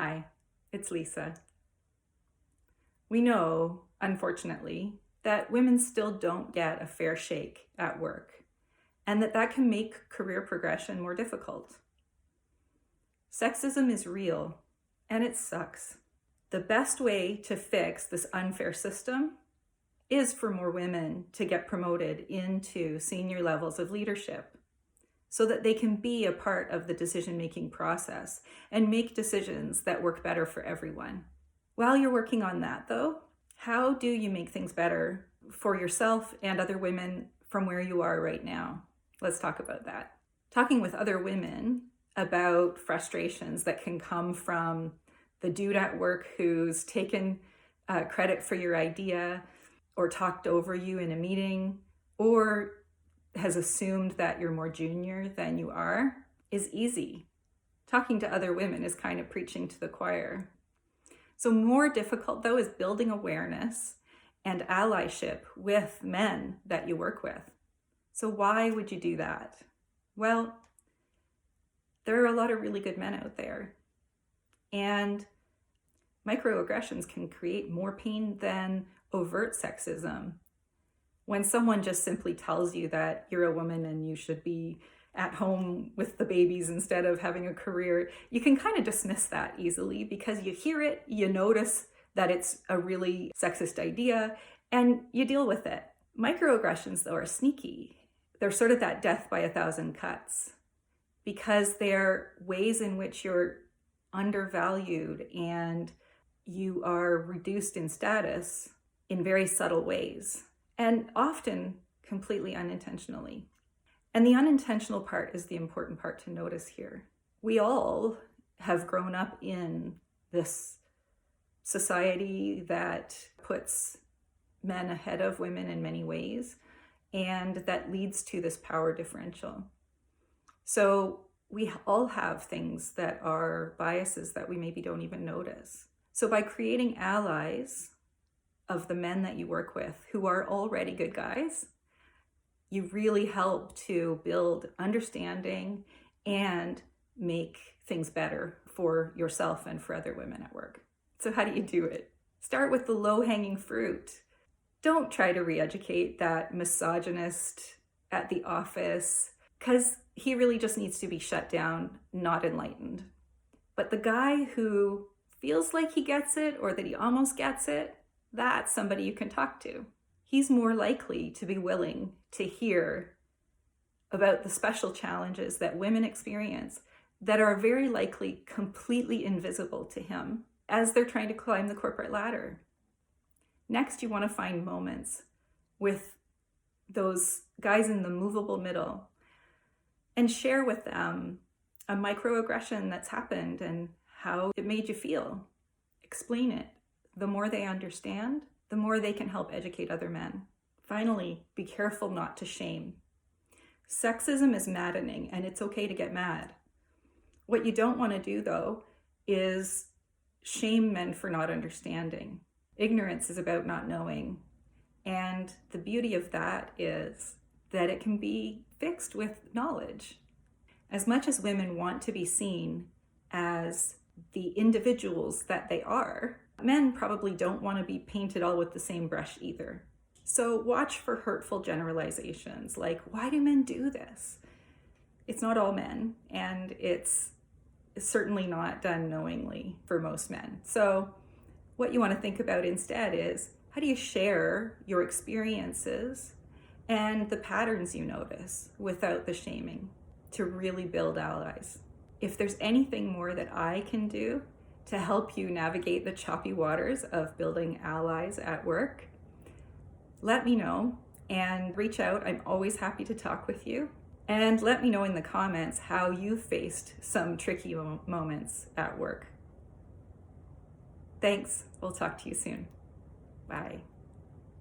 Hi, it's Lisa. We know, unfortunately, that women still don't get a fair shake at work, and that can make career progression more difficult. Sexism is real, and it sucks. The best way to fix this unfair system is for more women to get promoted into senior levels of leadership so that they can be a part of the decision-making process and make decisions that work better for everyone. While you're working on that, though, how do you make things better for yourself and other women from where you are right now? Let's talk about that. Talking with other women about frustrations that can come from the dude at work who's taken credit for your idea or talked over you in a meeting or has assumed that you're more junior than you are is easy. Talking to other women is kind of preaching to the choir. So more difficult, though, is building awareness and allyship with men that you work with. So why would you do that? Well, there are a lot of really good men out there. And microaggressions can create more pain than overt sexism. When someone just simply tells you that you're a woman and you should be at home with the babies instead of having a career, you can kind of dismiss that easily because you hear it, you notice that it's a really sexist idea, and you deal with it. Microaggressions, though, are sneaky. They're sort of that death by a thousand cuts because they're ways in which you're undervalued and you are reduced in status in very subtle ways, and often completely unintentionally. And the unintentional part is the important part to notice here. We all have grown up in this society that puts men ahead of women in many ways, and that leads to this power differential. So we all have things that are biases that we maybe don't even notice. So by creating allies of the men that you work with who are already good guys, you really help to build understanding and make things better for yourself and for other women at work. So how do you do it? Start with the low-hanging fruit. Don't try to re-educate that misogynist at the office, because he really just needs to be shut down, not enlightened. But the guy who feels like he gets it or that he almost gets it, that's somebody you can talk to. He's more likely to be willing to hear about the special challenges that women experience that are very likely completely invisible to him as they're trying to climb the corporate ladder. Next, you want to find moments with those guys in the movable middle and share with them a microaggression that's happened and how it made you feel. Explain it. The more they understand, the more they can help educate other men. Finally, be careful not to shame. Sexism is maddening, and it's okay to get mad. What you don't want to do, though, is shame men for not understanding. Ignorance is about not knowing. And the beauty of that is that it can be fixed with knowledge. As much as women want to be seen as the individuals that they are, men probably don't want to be painted all with the same brush either. So watch for hurtful generalizations like, why do men do this? It's not all men, and it's certainly not done knowingly for most men. So what you want to think about instead is, how do you share your experiences and the patterns you notice without the shaming to really build allies? If there's anything more that I can do to help you navigate the choppy waters of building allies at work, let me know and reach out. I'm always happy to talk with you. And let me know in the comments how you faced some tricky moments at work. Thanks. We'll talk to you soon. Bye.